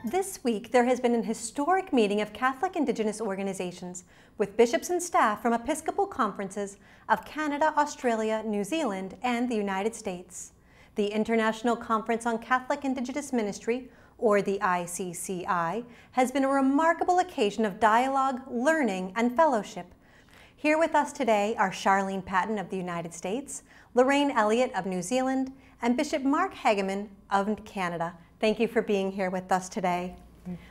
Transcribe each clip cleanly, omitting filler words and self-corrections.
This week, there has been an historic meeting of Catholic Indigenous organizations with bishops and staff from Episcopal conferences of Canada, Australia, New Zealand, and the United States. The International Conference on Catholic Indigenous Ministry, or the ICCI, has been a remarkable occasion of dialogue, learning, and fellowship. Here with us today are Charlene Patton of the United States, Loraine Elliott of New Zealand, and Bishop Mark Hagemoen of Canada. Thank you for being here with us today.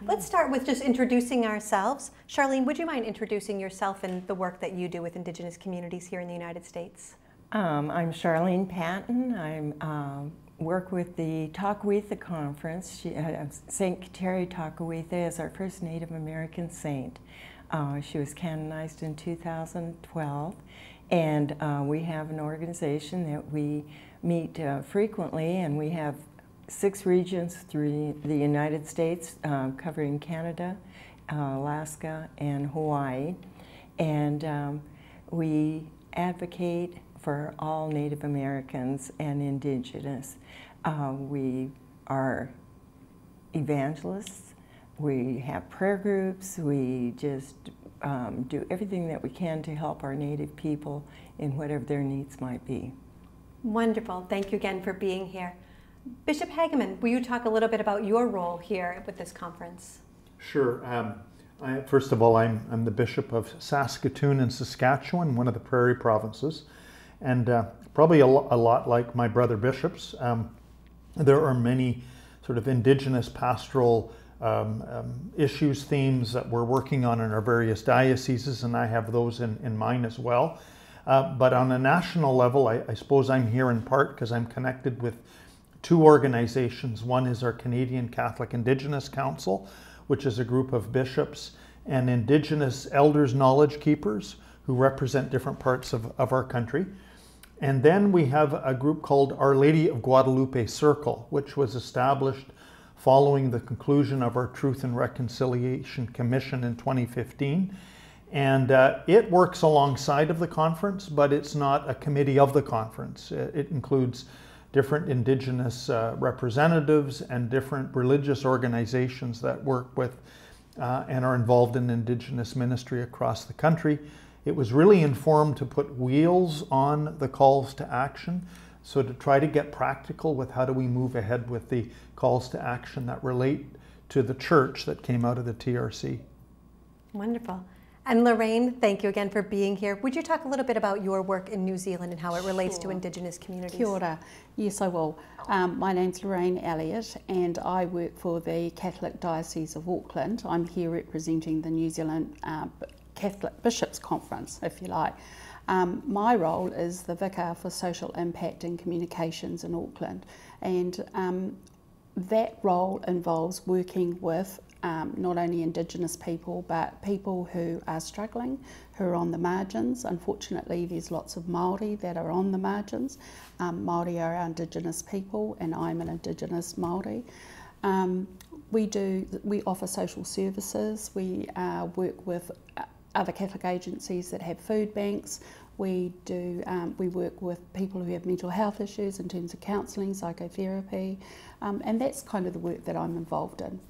Let's start with just introducing ourselves. Charlene, would you mind introducing yourself and the work that you do with Indigenous communities here in the United States? I'm Charlene Patton. I work with the Tekakwitha conference. Saint Kateri Tekakwitha is our first Native American saint. She was canonized in 2012, and we have an organization that we meet frequently, and we have 6 regions through the United States, covering Canada, Alaska, and Hawaii. And we advocate for all Native Americans and Indigenous. We are evangelists, we have prayer groups, we just do everything that we can to help our Native people in whatever their needs might be. Wonderful. Thank you again for being here. Bishop Hagemoen, will you talk a little bit about your role here with this conference? Sure. First of all, I'm the Bishop of Saskatoon in Saskatchewan, one of the prairie provinces, and probably a lot like my brother bishops. There are many sort of Indigenous pastoral issues, themes that we're working on in our various dioceses, and I have those in mine as well. But on a national level, I suppose I'm here in part because I'm connected with 2 organizations. One is our Canadian Catholic Indigenous Council, which is a group of bishops and Indigenous elders, knowledge keepers, who represent different parts of our country. And then we have a group called Our Lady of Guadalupe Circle, which was established following the conclusion of our Truth and Reconciliation Commission in 2015. And it works alongside of the conference, but it's not a committee of the conference. It includes different Indigenous representatives and different religious organizations that work with and are involved in Indigenous ministry across the country. It was really informed to put wheels on the calls to action, so to try to get practical with how do we move ahead with the calls to action that relate to the church that came out of the TRC. Wonderful. And Loraine, thank you again for being here. Would you talk a little bit about your work in New Zealand and how it relates to Indigenous communities? Kia ora. Yes, I will. My name's Loraine Elliott, and I work for the Catholic Diocese of Aukland. I'm here representing the New Zealand Catholic Bishops' Conference, if you like. My role is the Vicar for Social Impact and Communications in Aukland, and that role involves working with not only Indigenous people, but people who are struggling, who are on the margins. Unfortunately, there's lots of Māori that are on the margins. Māori are our Indigenous people, and I'm an Indigenous Māori. We offer social services. We work with other Catholic agencies that have food banks. We work with people who have mental health issues in terms of counselling, psychotherapy, and that's kind of the work that I'm involved in.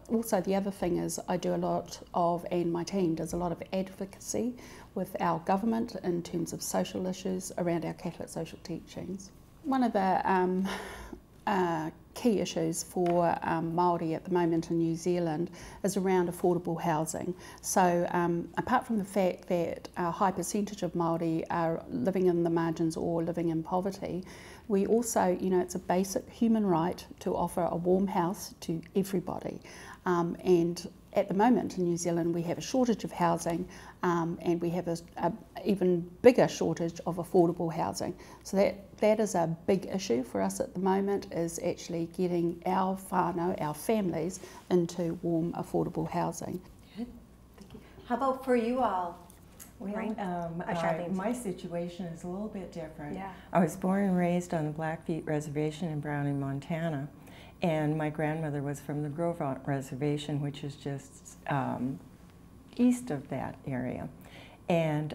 Also, the other thing is I do a lot of, and my team does a lot of advocacy with our government in terms of social issues around our Catholic social teachings. One of the key issues for Māori at the moment in New Zealand is around affordable housing. So apart from the fact that a high percentage of Māori are living in the margins or living in poverty, we also, it's a basic human right to offer a warm house to everybody. And at the moment in New Zealand we have a shortage of housing, and we have a even bigger shortage of affordable housing. So that is a big issue for us at the moment, is actually getting our whānau, our families, into warm, affordable housing. Good. Thank you. How about for you all? Well, my situation is a little bit different. Yeah. I was born and raised on the Blackfeet Reservation in Browning, Montana, and my grandmother was from the Grovant Reservation, which is just east of that area. And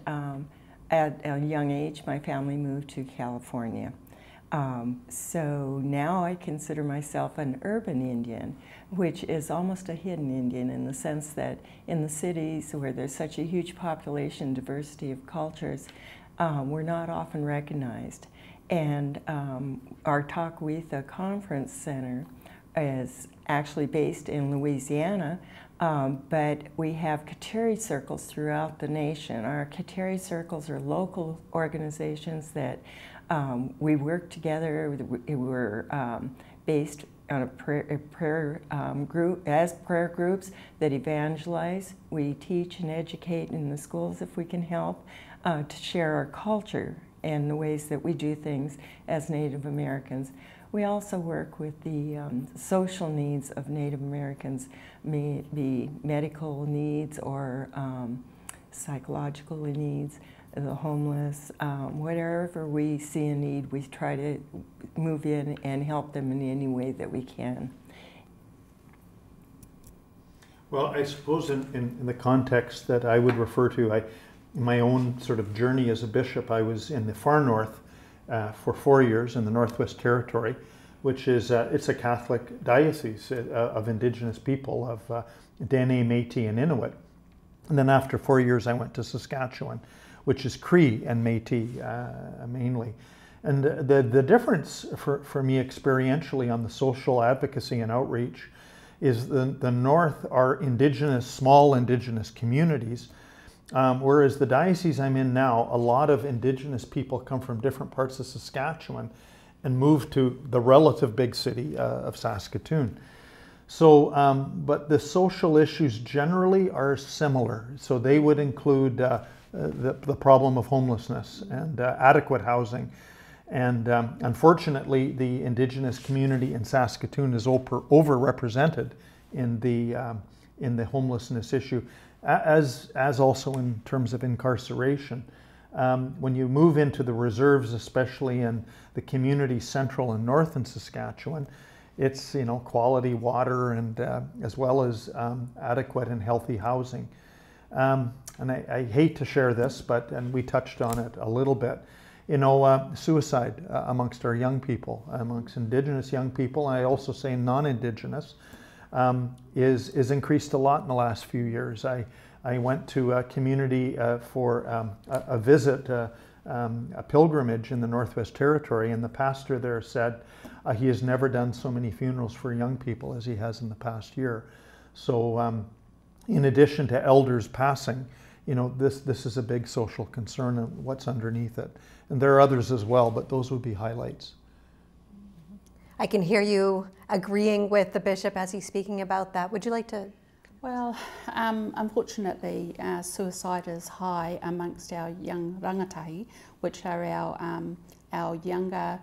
at a young age, my family moved to California. So now I consider myself an urban Indian, which is almost a hidden Indian in the sense that in the cities where there's such a huge population, diversity of cultures, we're not often recognized. And our Tekakwitha Conference Center is actually based in Louisiana, but we have Kateri circles throughout the nation. Our Kateri circles are local organizations that we work together. We're based on a prayer group, as prayer groups that evangelize. We teach and educate in the schools if we can help to share our culture and the ways that we do things as Native Americans. We also work with the social needs of Native Americans, may it be medical needs or psychological needs, the homeless, whatever we see a need, we try to move in and help them in any way that we can. Well, I suppose in the context that I would refer to, in my own sort of journey as a bishop, I was in the far north for 4 years in the Northwest Territory, which is it's a Catholic diocese of Indigenous people, of Dene, Métis, and Inuit. And then after 4 years, I went to Saskatchewan, which is Cree and Métis mainly. And the difference for me experientially on the social advocacy and outreach is the North are Indigenous, small Indigenous communities, whereas the diocese I'm in now, a lot of Indigenous people come from different parts of Saskatchewan and move to the relative big city of Saskatoon. So, but the social issues generally are similar. So they would include the problem of homelessness and adequate housing. And unfortunately, the Indigenous community in Saskatoon is overrepresented in the homelessness issue, as also in terms of incarceration. When you move into the reserves, especially in the community central and north in Saskatchewan, it's quality water and as well as adequate and healthy housing. And I hate to share this, and we touched on it a little bit. Suicide amongst our young people, amongst Indigenous young people, and I also say non-Indigenous, is increased a lot in the last few years. I went to a community for a visit, a pilgrimage in the Northwest Territory, and the pastor there said he has never done so many funerals for young people as he has in the past year. So in addition to elders passing, this is a big social concern and what's underneath it. And there are others as well, but those would be highlights. I can hear you agreeing with the bishop as he's speaking about that. Would you like to? Well, unfortunately, suicide is high amongst our young rangatahi, which are our younger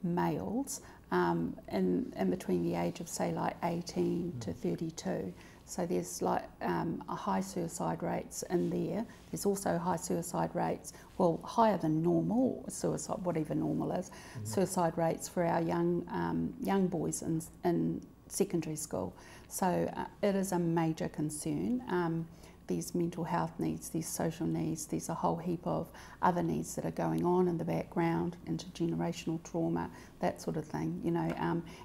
males in between the age of, say, like 18 to 32. So there's like a high suicide rates in there. There's also high suicide rates, well, higher than normal suicide, whatever normal is, suicide rates for our young boys in secondary school. So it is a major concern. These mental health needs, these social needs, there's a whole heap of other needs that are going on in the background, intergenerational trauma, that sort of thing,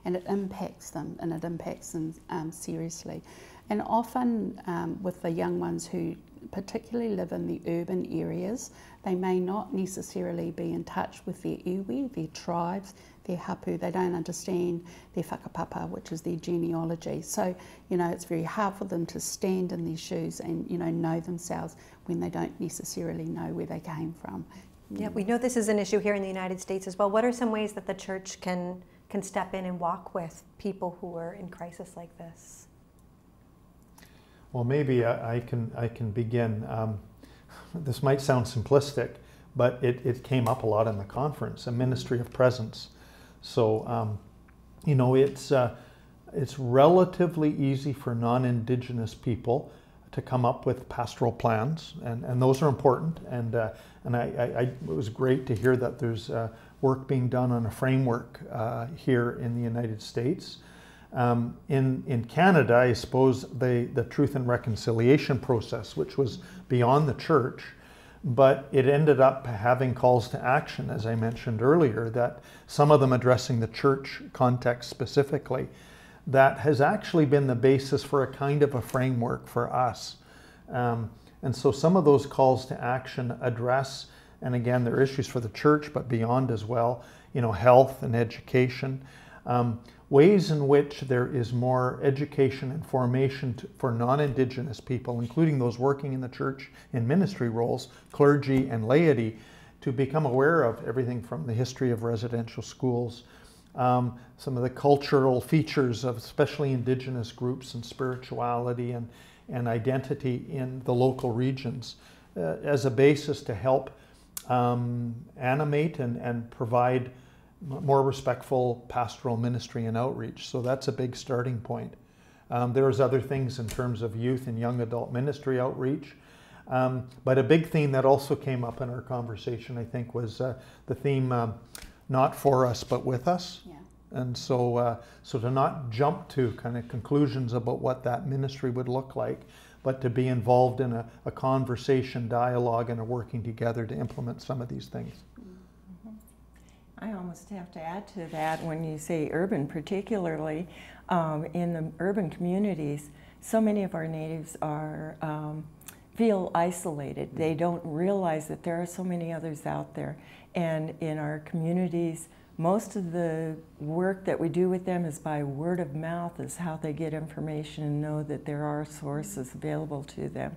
and it impacts them, and it impacts them seriously. And often with the young ones who particularly live in the urban areas, they may not necessarily be in touch with their iwi, their tribes, their hapu. They don't understand their whakapapa, which is their genealogy. So, it's very hard for them to stand in their shoes and, know themselves when they don't necessarily know where they came from. Yeah, we know this is an issue here in the United States as well. What are some ways that the church can step in and walk with people who are in crisis like this? Well, maybe I can begin. This might sound simplistic, but it came up a lot in the conference, a ministry of presence. So, it's relatively easy for non-Indigenous people to come up with pastoral plans, and those are important. And it was great to hear that there's work being done on a framework here in the United States. In Canada, I suppose the Truth and Reconciliation process, which was beyond the church, but it ended up having calls to action, as I mentioned earlier, that some of them addressing the church context specifically, that has actually been the basis for a kind of a framework for us. And so some of those calls to action address, and again, there are issues for the church, but beyond as well, you know, health and education, ways in which there is more education and formation for non-Indigenous people, including those working in the church in ministry roles, clergy and laity, to become aware of everything from the history of residential schools, some of the cultural features of especially Indigenous groups and spirituality and identity in the local regions as a basis to help animate and provide more respectful pastoral ministry and outreach. So that's a big starting point. There's other things in terms of youth and young adult ministry outreach. But a big theme that also came up in our conversation, I think, was the theme, not for us, but with us. Yeah. And so, so to not jump to kind of conclusions about what that ministry would look like, but to be involved in a conversation, dialogue, and a working together to implement some of these things. I almost have to add to that when you say urban, particularly in the urban communities, so many of our natives are feel isolated. They don't realize that there are so many others out there. And in our communities, most of the work that we do with them is by word of mouth, is how they get information and know that there are sources available to them.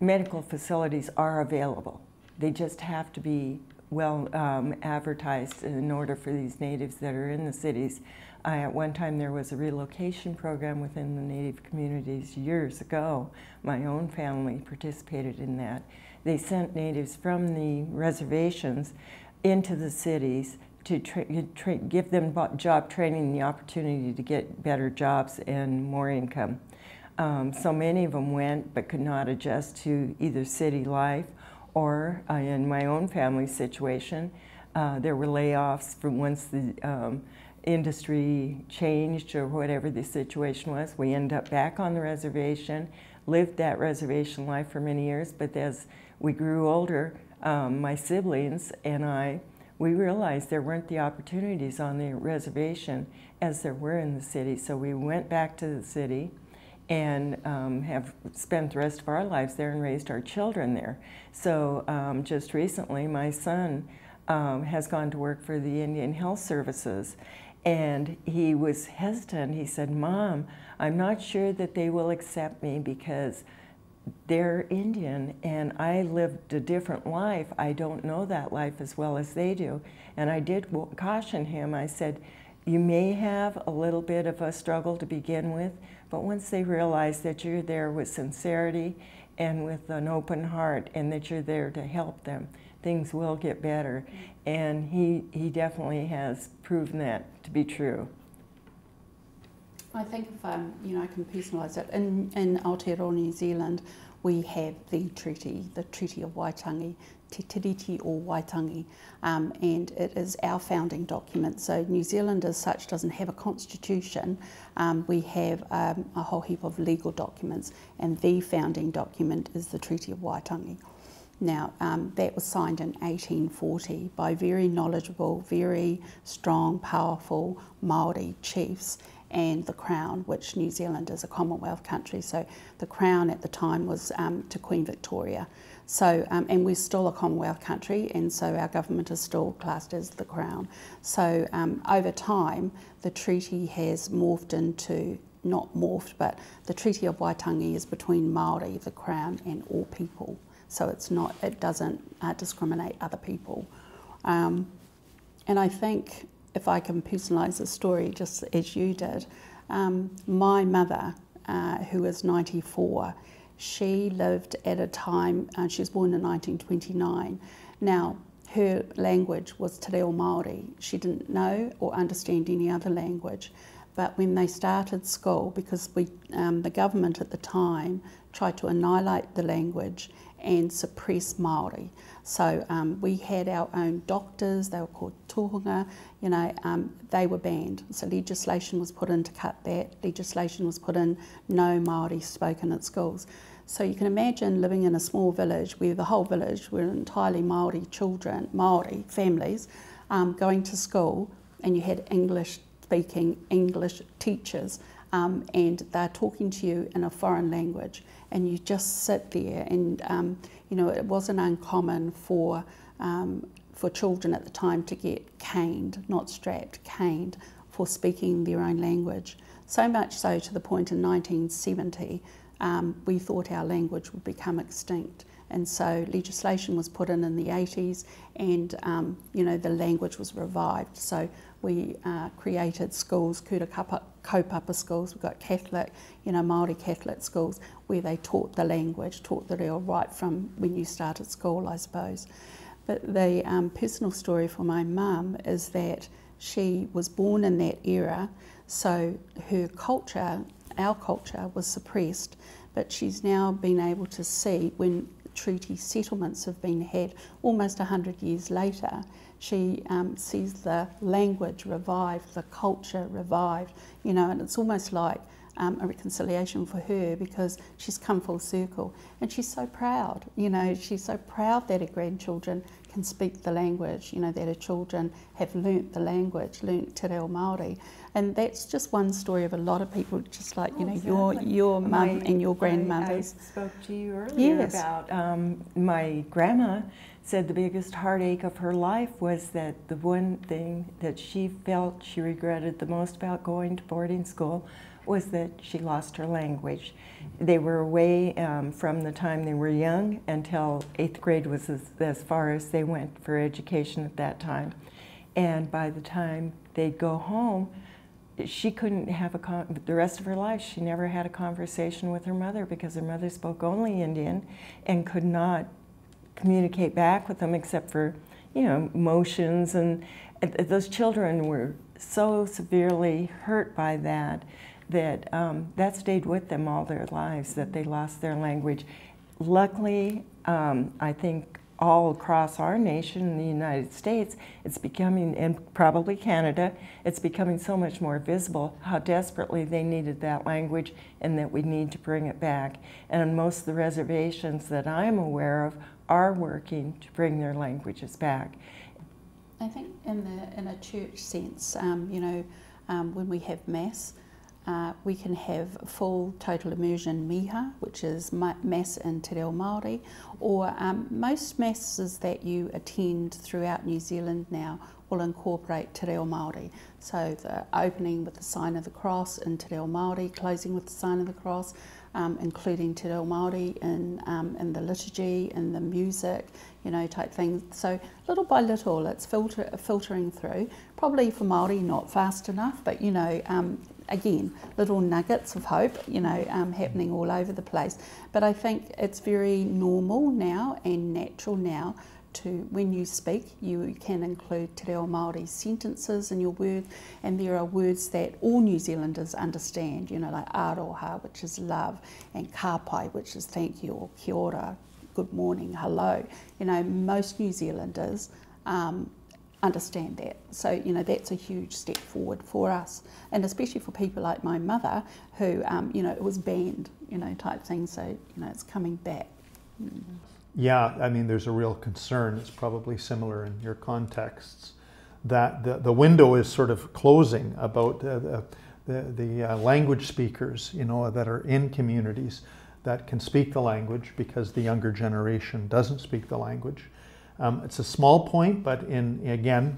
Medical facilities are available. They just have to be well advertised in order for these natives that are in the cities. At one time there was a relocation program within the native communities years ago. My own family participated in that. They sent natives from the reservations into the cities to give them job training and the opportunity to get better jobs and more income. So many of them went but could not adjust to either city life or in my own family situation, there were layoffs from once the industry changed or whatever the situation was. We ended up back on the reservation, lived that reservation life for many years, but as we grew older, my siblings and I, we realized there weren't the opportunities on the reservation as there were in the city. So we went back to the city and have spent the rest of our lives there and raised our children there. So just recently, my son has gone to work for the Indian Health Services, and he was hesitant. He said, "Mom, I'm not sure that they will accept me because they're Indian and I lived a different life. I don't know that life as well as they do." And I did caution him. I said, "You may have a little bit of a struggle to begin with, but once they realize that you're there with sincerity and with an open heart and that you're there to help them, things will get better." And he definitely has proven that to be true. I think if I can personalise it. In Aotearoa, New Zealand, we have the Treaty of Waitangi, Te Tiriti o Waitangi, and it is our founding document. So New Zealand as such doesn't have a constitution. We have a whole heap of legal documents, and the founding document is the Treaty of Waitangi. Now, that was signed in 1840 by very knowledgeable, very strong, powerful Māori chiefs and the Crown, which New Zealand is a Commonwealth country. So the Crown at the time was to Queen Victoria. So, and we're still a Commonwealth country, and so our government is still classed as the Crown. So over time, the treaty has morphed into, not morphed, but the Treaty of Waitangi is between Māori, the Crown, and all people. So it's not, it doesn't discriminate other people. And I think, if I can personalise the story just as you did, my mother, who is 94, she lived at a time, she was born in 1929. Now, her language was Te Reo Māori. She didn't know or understand any other language. But when they started school, because the government at the time tried to annihilate the language and suppress Māori. So we had our own doctors, they were called tohunga, they were banned. So legislation was put in to cut that, legislation was put in, no Māori spoken at schools. So you can imagine living in a small village where the whole village were entirely Māori children, Māori families, going to school, and you had English-speaking English teachers, and they're talking to you in a foreign language, and you just sit there, and you know, it wasn't uncommon for children at the time to get caned, not strapped, caned, for speaking their own language. So much so to the point in 1970, we thought our language would become extinct. And so legislation was put in the 80s, and you know, the language was revived. So we created schools, kura kaupapa schools. We've got Catholic, you know, Māori Catholic schools where they taught the language, taught the reo right from when you started school, I suppose. But the personal story for my mum is that she was born in that era, so her culture, our culture, was suppressed, but she's now been able to see when treaty settlements have been had almost 100 years later, she sees the language revived, the culture revived, you know, and it's almost like a reconciliation for her, because she's come full circle, and she's so proud, you know, she's so proud that her grandchildren can speak the language, you know, that her children have learnt the language, learnt te reo Māori. And that's just one story of a lot of people, just like, you know, exactly. your mum and your grandmothers. I spoke to you earlier Yes. about my grandma said the biggest heartache of her life was that the one thing that she felt she regretted the most about going to boarding school was that she lost her language. They were away from the time they were young until 8th grade was as far as they went for education at that time. And by the time they'd go home, she couldn't have the rest of her life, she never had a conversation with her mother because her mother spoke only Indian and could not communicate back with them except for, you know, motions. And those children were so severely hurt by that that stayed with them all their lives, that they lost their language. Luckily, I think all across our nation in the United States, it's becoming, and probably Canada, it's becoming so much more visible how desperately they needed that language and that we need to bring it back. And most of the reservations that I'm aware of are working to bring their languages back. I think in a church sense, you know, when we have Mass, we can have full total immersion miha, which is Mass in te reo Māori, or most Masses that you attend throughout New Zealand now will incorporate te reo Māori. So the opening with the sign of the cross in te reo Māori, closing with the sign of the cross, including te reo Māori in the liturgy, in the music, you know, type things. So little by little it's filtering through. Probably for Māori not fast enough, but you know, again, little nuggets of hope, you know, happening all over the place. But I think it's very normal now and natural now to, when you speak, you can include te reo Māori sentences in your words, and there are words that all New Zealanders understand, you know, like aroha, which is love, and ka pai, which is thank you, or kia ora, good morning, hello. You know, most New Zealanders understand that. So, you know, that's a huge step forward for us, and especially for people like my mother who, you know, it was banned, you know, type thing, so, you know, it's coming back. Yeah, I mean, there's a real concern, it's probably similar in your contexts, that the window is sort of closing about the language speakers, you know, that are in communities that can speak the language because the younger generation doesn't speak the language. It's a small point, but again,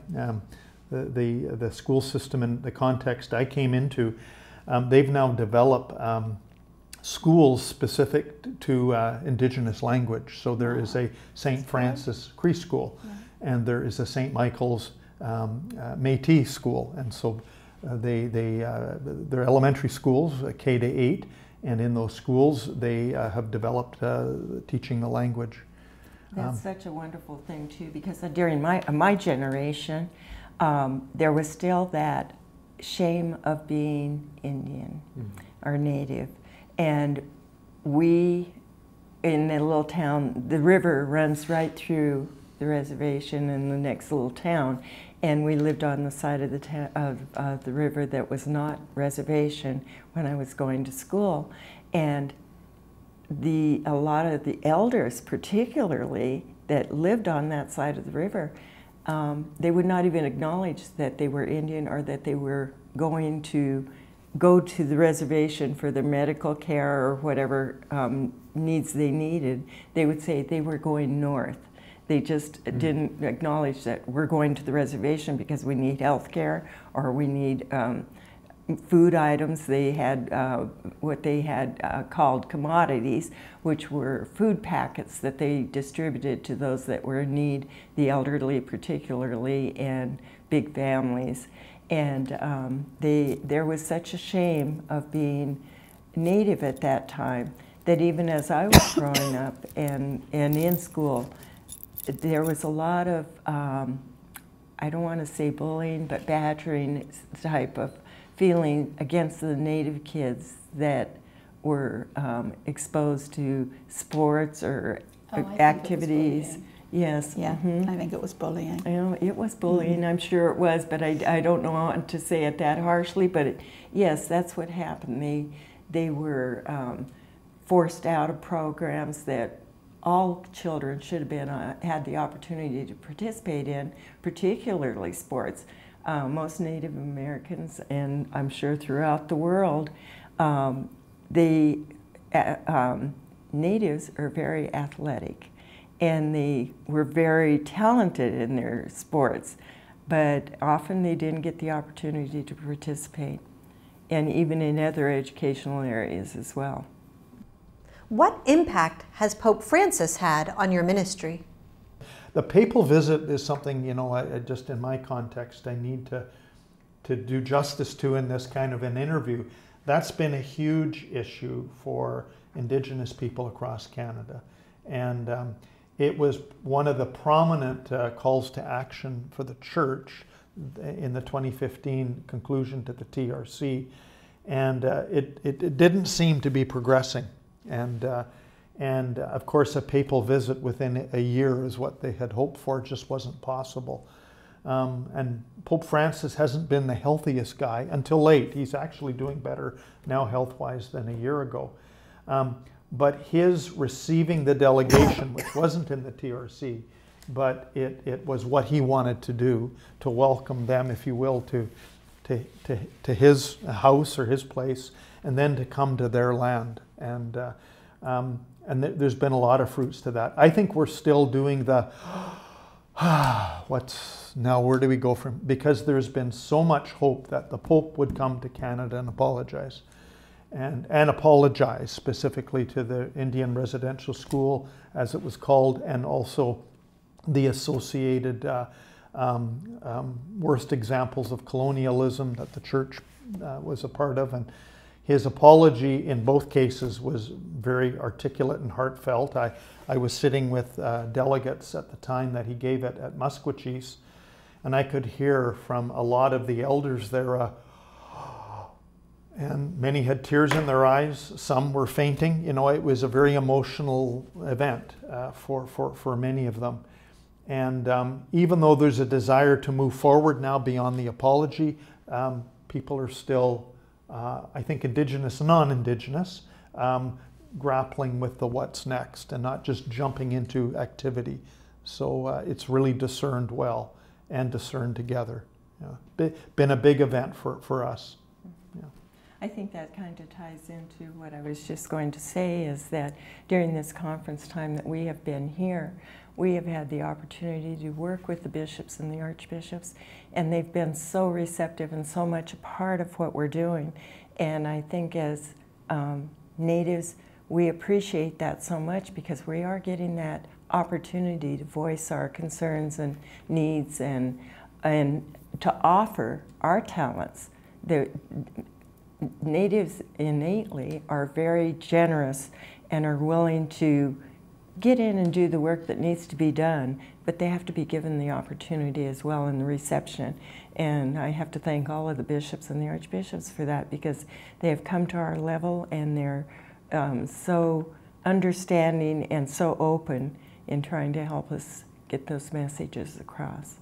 the school system in the context I came into, they've now developed schools specific to Indigenous language. So there is a St. Francis Cree school, and there is a St. Michael's Métis school, and so they're elementary schools, K to 8, and in those schools they have developed teaching the language. That's such a wonderful thing too, because during my generation, there was still that shame of being Indian or Native, and we, in the little town, the river runs right through the reservation in the next little town, and we lived on the side of the river that was not reservation when I was going to school, and a lot of the elders, particularly, that lived on that side of the river, they would not even acknowledge that they were Indian or that they were going to go to the reservation for their medical care or whatever needs they needed. They would say they were going north. They just didn't acknowledge that we're going to the reservation because we need health care or we need food items. They had what they had called commodities, which were food packets that they distributed to those that were in need, the elderly particularly, and big families. And there was such a shame of being Native at that time that even as I was growing up and in school, there was a lot of, I don't want to say bullying, but badgering type of feeling against the Native kids that were exposed to sports or activities. Yes. Yeah, I think it was bullying. You know, it was bullying, I'm sure it was, but I don't know how to say it that harshly, but yes, that's what happened. They were forced out of programs that all children should have been had the opportunity to participate in, particularly sports. Most Native Americans, and I'm sure throughout the world, Natives are very athletic, and they were very talented in their sports, but often they didn't get the opportunity to participate, and even in other educational areas as well. What impact has Pope Francis had on your ministry? The papal visit is something, you know, just in my context, I need to do justice to in this kind of an interview. That's been a huge issue for Indigenous people across Canada. And it was one of the prominent calls to action for the Church in the 2015 conclusion to the TRC. And it didn't seem to be progressing. And of course, a papal visit within a year is what they had hoped for. It just wasn't possible. And Pope Francis hasn't been the healthiest guy until late. He's actually doing better now health-wise than a year ago. But his receiving the delegation, which wasn't in the TRC, but it was what he wanted to do, to welcome them, if you will, to his house or his place, and then to come to their land. And there's been a lot of fruits to that. I think we're still doing the, now where do we go from? Because there's been so much hope that the Pope would come to Canada and apologize. And apologize specifically to the Indian Residential School, as it was called, and also the associated worst examples of colonialism that the Church was a part of. And his apology in both cases was very articulate and heartfelt. I was sitting with delegates at the time that he gave it at Musquechies, and I could hear from a lot of the elders there, and many had tears in their eyes, some were fainting. You know, it was a very emotional event for many of them. And even though there's a desire to move forward now beyond the apology, people are still, I think, Indigenous and non-Indigenous, grappling with the what's next and not just jumping into activity. So it's really discerned well and discerned together. Yeah. Been a big event for us. Yeah. I think that kind of ties into what I was just going to say, is that during this conference time that we have been here, we have had the opportunity to work with the bishops and the archbishops, and they've been so receptive and so much a part of what we're doing. And I think as Natives, we appreciate that so much, because we are getting that opportunity to voice our concerns and needs and to offer our talents. The Natives innately are very generous and are willing to get in and do the work that needs to be done, but they have to be given the opportunity as well in the reception. And I have to thank all of the bishops and the archbishops for that, because they have come to our level and they're so understanding and so open in trying to help us get those messages across.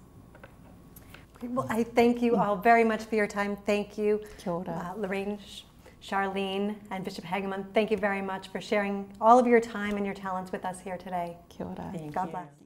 Well, I thank you all very much for your time. Thank you, Kia ora. Loraine, Charlene and Bishop Hagemoen, thank you very much for sharing all of your time and your talents with us here today. Kia ora. God bless.